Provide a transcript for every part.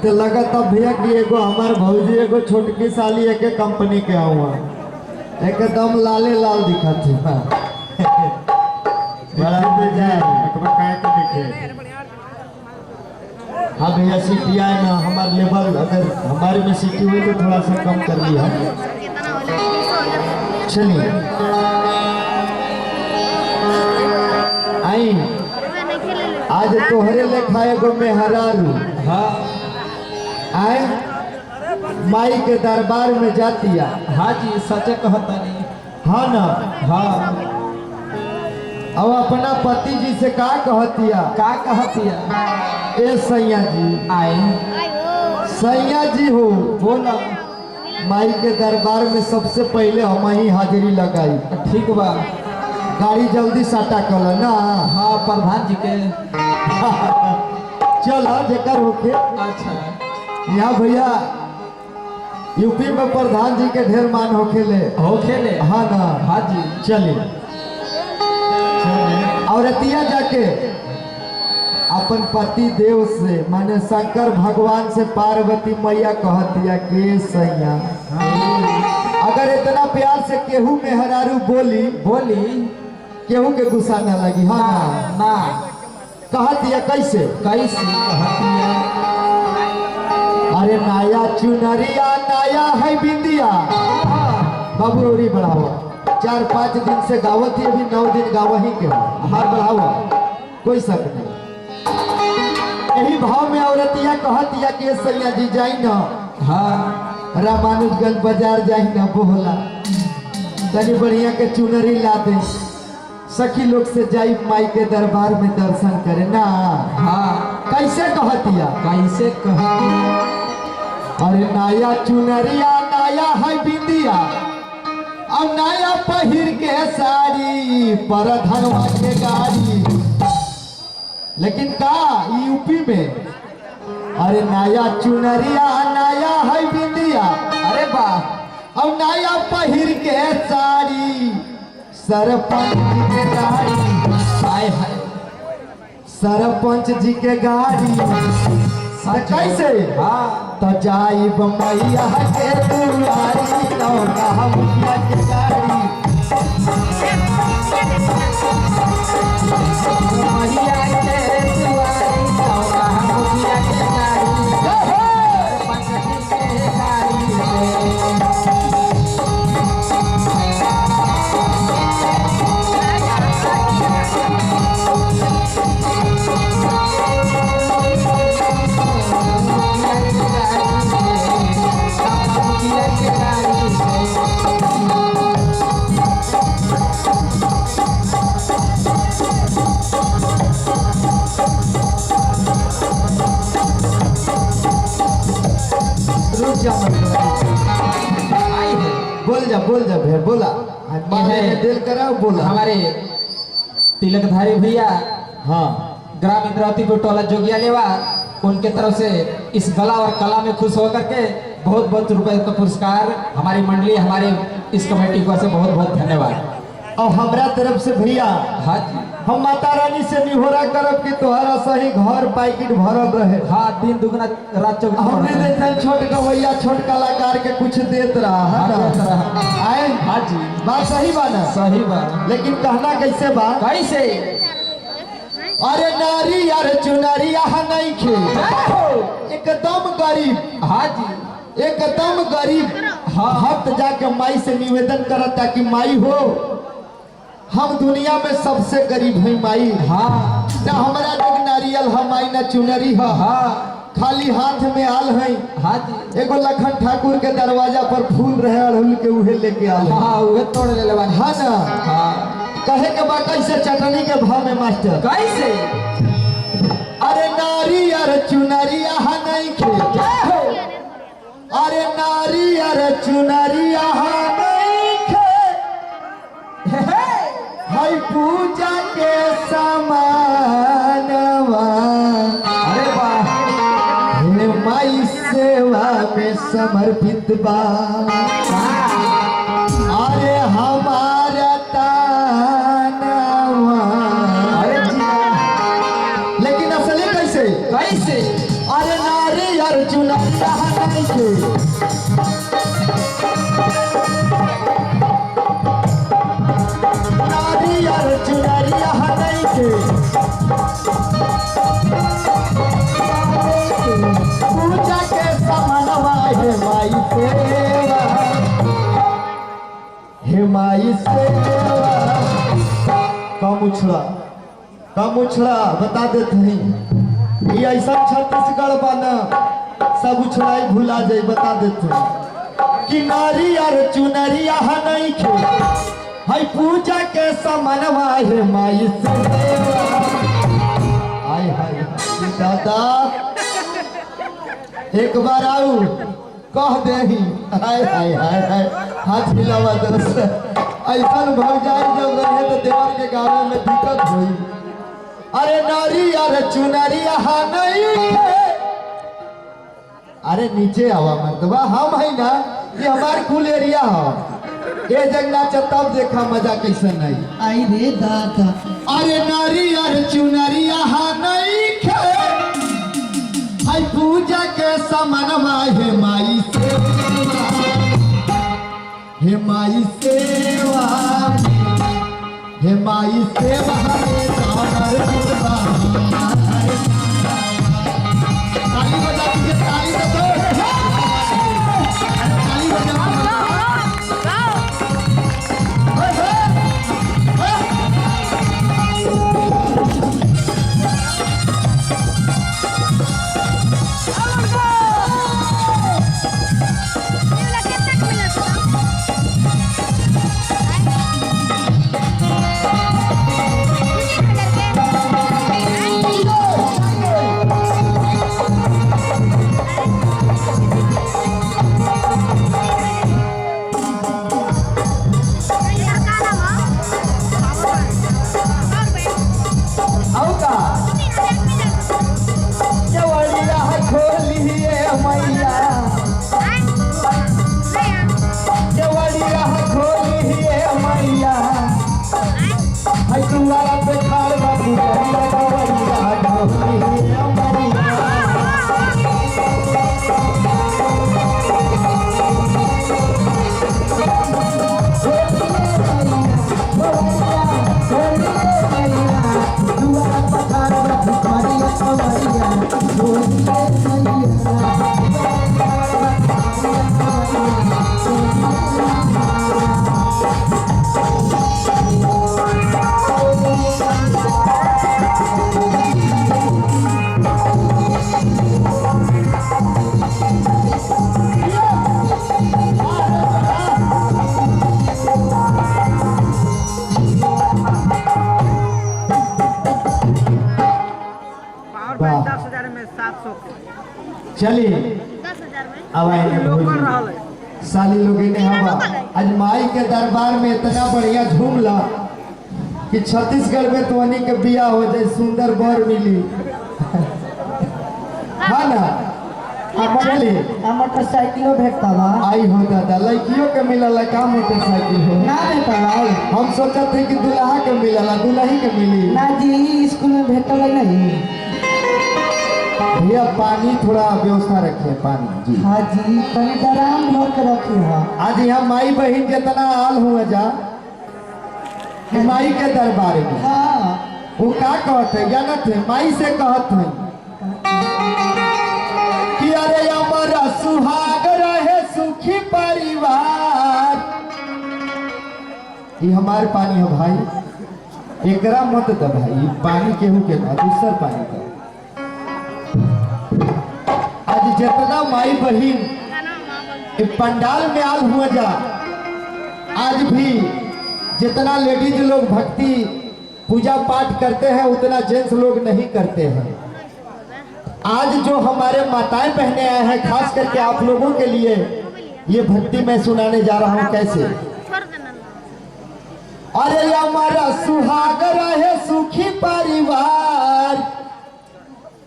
तो लगा तब भैया कि एगो हमार भौजी एगो छोटकी साली एक कंपनी के हुआ एकदम लाले लाल दिखा थी। बड़ा जाए हाँ भैया सीटी आए ना हमारे लेवल अगर हमारे में सीटी हुई तो थोड़ा सा कम कर लिया। चलिए आई आज तोहरे लेखा एगो मेहरारू हाँ आए माई के दरबार में जातिया। हाँ जी सच कहता नहीं। हाँ ना हाँ अब अपना पति जी से का कहतिया ए सैया जी आए सैया जी हो बोला माई के दरबार में सबसे पहले हम ही हाजिरी लगाई। ठीक बा गाड़ी जल्दी साटा कल ना। हाँ प्रधान जी के चल जेकर होके अच्छा यहाँ भैया यूपी में प्रधान जी के ढेर मान होखेले हाँ ना। हाँ जी चलिए औरतिया जाके अपन पति देव से माने शंकर भगवान से पार्वती मैया कहतिया के सैया अगर इतना प्यार से केहू मेहरारू बोली केहू के गुस्सा न लगी। हाँ ना कहतिया कैसे कहतिया अरे नाया चुनरिया नाया है बिंदिया बाबू औरी बढ़ावा 4-5 दिन से गावत ही अभी 9 दिन गावा ही के हार बढ़ावा कोई शक नहीं। यही भाव में औरतिया कहतिया के सैया जी जाई न हाँ रामानुजगंज बाजार जाई न बोला तनी बढ़िया के चुनरी ला दे सखी लोग से जाई माई के दरबार में दर्शन करे ना। हाँ कैसे कहतिया अरे नाया चुनरिया नाया है बिंदिया अब नया पहिर के साड़ी पर धनवा के गाड़ी लेकिन का यूपी में अरे नया चुनरिया नया है बिंदिया अरे वाह अब नया पहिर के साड़ी सरपंच जी के गाड़ी हाय हाय सरपंच जी के गाड़ी कैसे हाँ तो जाई मैया के दुआरी नौका मुखिया के गाड़ी मैया के दुआरी नौका मुखिया के गाड़ी बोल जा भैया बोला दिल कराओ बोला हमारे तिलकधारी भैया हाँ ग्राम इंद्रावतीपुर टोला जोगिया लेवा उनके तरफ से इस कला और कला में खुश होकर के बहुत बहुत रुपए का पुरस्कार हमारी मंडली हमारे इस कमेटी को से बहुत बहुत धन्यवाद। और हमारा तरफ से भैया हाँ हम माता रानी से निहोरा करब कि तोहरा सही घर पैकेट भरल रहे। हाँ दिन दुगना रात चौगुना हमने देखा छोट गवैया छोट कलाकार के कुछ देत रहा है ना आए। हाँ जी बात सही बा ना सही बात लेकिन कहना कैसे बा कैसे अरे नारी यार चुनारी यहाँ नहीं खे एकदम गरीब। हाँ जी एकदम गरीब भक्त जाके माई से निवेदन करता कि माई हो हम दुनिया में सबसे गरीब है माई। हाँ ना हमारा जग नारियल है माई ना चुनरी है। हाँ खाली हाथ में आल है। हाँ जी एगो लखन ठाकुर के दरवाजा पर फूल रहे अड़हुल के उहे लेके आल। हाँ उहे तोड़ ले लेवा। हाँ ना हाँ कहे के बाद कैसे चटनी के भाव में मास्टर कैसे अरे नारी यार चुनरी यहाँ नहीं खे अरे नारी यार चुनरी यहाँ नहीं खे हाय पूजा के समानवा अरे वाह हे माई सेवा में समर्पित बा अरे हमारा तानवा। अरे जी लेकिन असली कैसे कैसे अरे नारी यार माई सेवा। कम उछड़ा बता देते हैं ये ऐसा छत्तीसगढ़ बना सब उछड़ाई भुला जाए बता देते हैं कि नारी और चुनरिया नहीं खे है पूजा के समनवा है माई सेवा। हाय हाय दादा एक बार आऊ कह दे ही हाय हाय हाय हाय हाथ मिलावा दोस्त ऐसा भग जाए जब रहे तो देवर के गाँव में दिक्कत हुई। अरे नारी अरे चुनरी यहाँ नहीं है। अरे नीचे आवा मर्दबा हम है ना ये हमार कुल एरिया है ये जगना तब देखा मजा कैसे नहीं आई रे दादा। अरे नारी अरे चुनरी यहाँ नहीं है है पूजा के समनवा है माई सेवा। हे माई सेवा हे माई सेवा ताली बजा दीजिए ताली ताली बजा चलिए अब साली लोग ने हवा आज माई के दरबार में इतना बढ़िया झूमला कि छत्तीसगढ़ में तो अनी के बिया हो जाए सुंदर बर मिली हाँ ना चलिए मोटरसाइकिलो भेटता बा आई हो दादा लड़कियों के मिलला का मोटरसाइकिल हो ना भेटता हम सोचा थे कि दुल्हा के मिलला दुल्ही के मिली ना जी स्कूल में भेटल नहीं। भैया पानी थोड़ा व्यवस्था रखिए पानी जी। हाँ जी तनी दराम भर के रखी है। आज यहाँ माई बहन जितना हाल हुआ जा माई के दरबार में हाँ वो का कहते जानत है माई से कहत है कि अरे हमारा सुहाग रहे सुखी परिवार। ये हमारे पानी है भाई एकरा मत दे भाई पानी केहू के ना दूसर पानी का आज जितना माई बहन पंडाल में आल हुआ जा आज भी जितना लेडीज लोग भक्ति पूजा पाठ करते हैं उतना जेंट्स लोग नहीं करते हैं। आज जो हमारे माताएं बहने आए हैं खास करके आप लोगों के लिए ये भक्ति मैं सुनाने जा रहा हूँ कैसे। अरे हमारा सुहाग रहे सुखी परिवार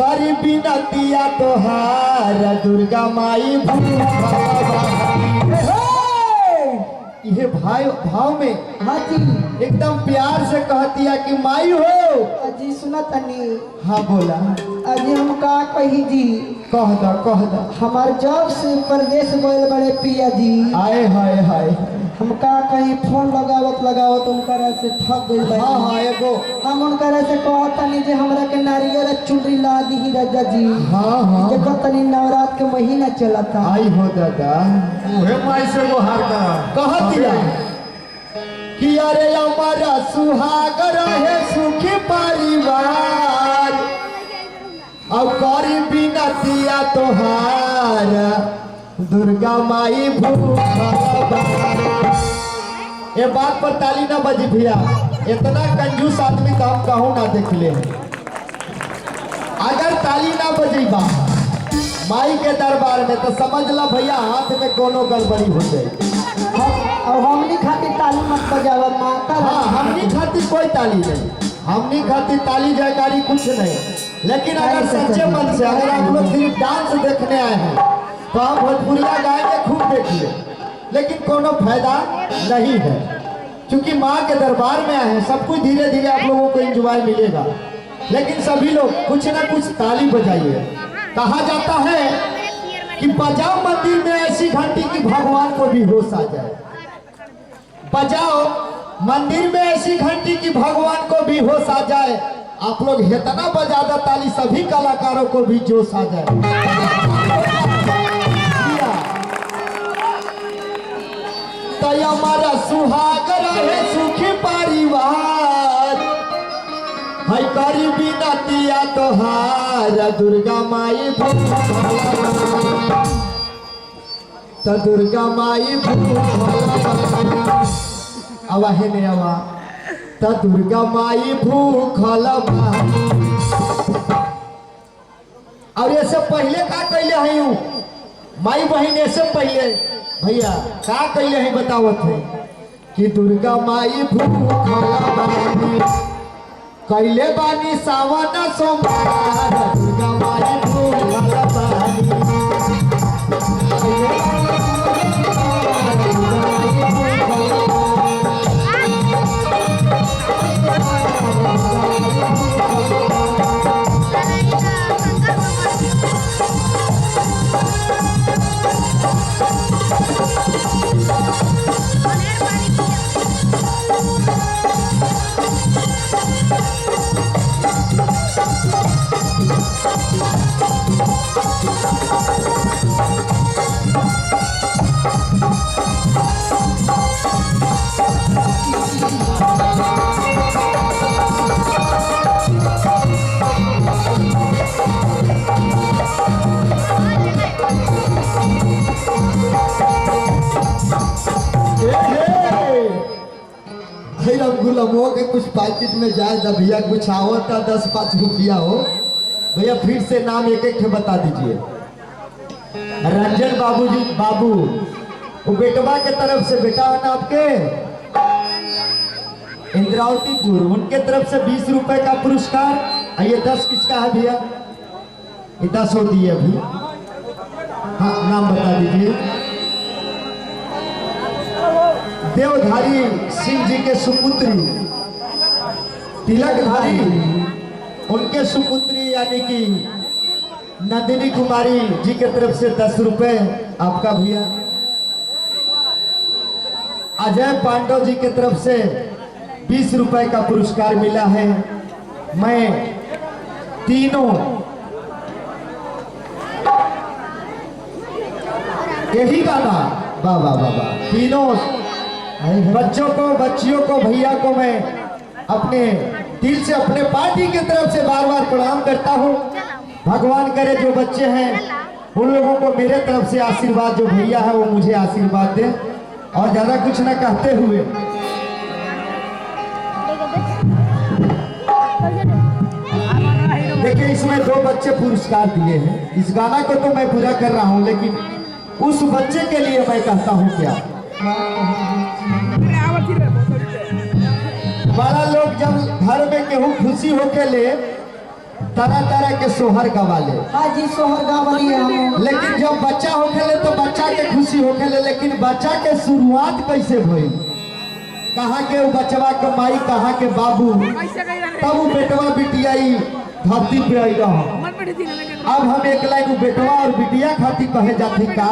करी बिनतिया तोहार दुर्गा माई ये भाव में हाँ जी एकदम प्यार से कहतिया कि माई हो। अजी सुना तनी हाँ बोला अजी हम का कही जी कह दा हमार जब से परदेश गए बड़े पिया जी आए हाय हाय हम का कहीं फोन लगावत उनकर से थक गई। हाँ हाँ एगो हम उनकर से कहतनी जे हमरा के नारियल चुनरी ला दी राजा जी। हाँ हाँ देखो तनी नवरात्र के महीना चलता आई हो दादा उहे माई से वो हार करा कहतिया कि अरे हमारा सुहाग रहे सुखी परिवार अब करी बिनतिया तोहार दुर्गा माई भूखल। ये बात पर ताली ना बजी भैया, इतना कंजूस आदमी तो हम कहूँ ना देख ले। अगर ताली ना बजी बा माई के दरबार में तो समझ ला भैया हाथ में कोनो गड़बड़ी हो जाए। और हमनी खातिर ताली मत बजावा माता। हाँ, हमनी खातिर कोई ताली नहीं, हमनी खातिर ताली जयकारी कुछ नहीं। लेकिन अगर सच्चे मन से अगर आप लोग सिर्फ डांस देखने आए हैं तो हम भोजपुरिया गाएंगे, खूब देखिए, लेकिन कोनो फायदा नहीं है। क्योंकि माँ के दरबार में आए हैं, सब कुछ धीरे धीरे आप लोगों को एंजॉय मिलेगा। लेकिन सभी लोग कुछ ना कुछ ताली बजाइए। कहा जाता है कि बजाओ मंदिर में ऐसी घंटी कि भगवान को भी होश आ जाए। बजाओ मंदिर में ऐसी घंटी कि भगवान को भी होश आ जाए। आप लोग इतना बजा दो ताली, सभी कलाकारों को भी जोश आ जाए। तो हमारा सुहाग रहे सुखी परिवार है करी बिनतिया तोहार दुर्गा माई भूखल। तो दुर्गा माई भूखल आवा है ने आवा तो दुर्गा माई भूखल। और ये सब पहले का कैले है माई बहन, ऐसे पहले भैया का कैले है बतावत है कि दुर्गा माई भूखल कैले बानी सावन सोमवार दुर्गा माई भूखल बानी। गुलामों के कुछ पैकेट में जाए दा भैया, कुछ आओ था 10-5 रुपया हो भैया। फिर से नाम एक एक बता दीजिए। रंजन बाबू जी, बाबू वो बेटवा के तरफ से बेटा है ना आपके इंद्रावतीपुर, उनके तरफ से 20 रुपए का पुरस्कार। ये 10 किसका है भैया? ये 10 हो दिए अभी। हाँ, नाम बता दीजिए। देवधारी सिंह जी के सुपुत्री तिलकधारी, उनके सुपुत्री यानी कि नंदिनी कुमारी जी के तरफ से 10 रुपए आपका भैया। अजय पांडव जी के तरफ से 20 रुपए का पुरस्कार मिला है। मैं तीनों यही गाना बाबा बाबा तीनों बच्चों को, बच्चियों को, भैया को मैं अपने दिल से, अपने पार्टी की तरफ से बार बार प्रणाम करता हूँ। भगवान करे जो बच्चे हैं उन लोगों को मेरे तरफ से आशीर्वाद, जो भैया है वो मुझे आशीर्वाद दे। और ज्यादा कुछ न कहते हुए देखिए, इसमें 2 बच्चे पुरस्कार दिए हैं। इस गाना को तो मैं पूरा कर रहा हूँ, लेकिन उस बच्चे के लिए मैं कहता हूँ क्या, बड़ा लोग जब घर में केहू खुशी होके ले तरह तरह के सोहर गवा ले। हाँ जी, सोहर गवाली है। लेकिन जब बच्चा होके ले तो बच्चा के खुशी होके ले, लेकिन बच्चा के शुरुआत कैसे भई, कहाँ के वो बचवा के माई, कहाँ के बाबू, तब वो बेटवा बिटियाई धरती पे आई रहा। अब हम एक लाइन बेटवा और बिटिया खातिर कहे जाती का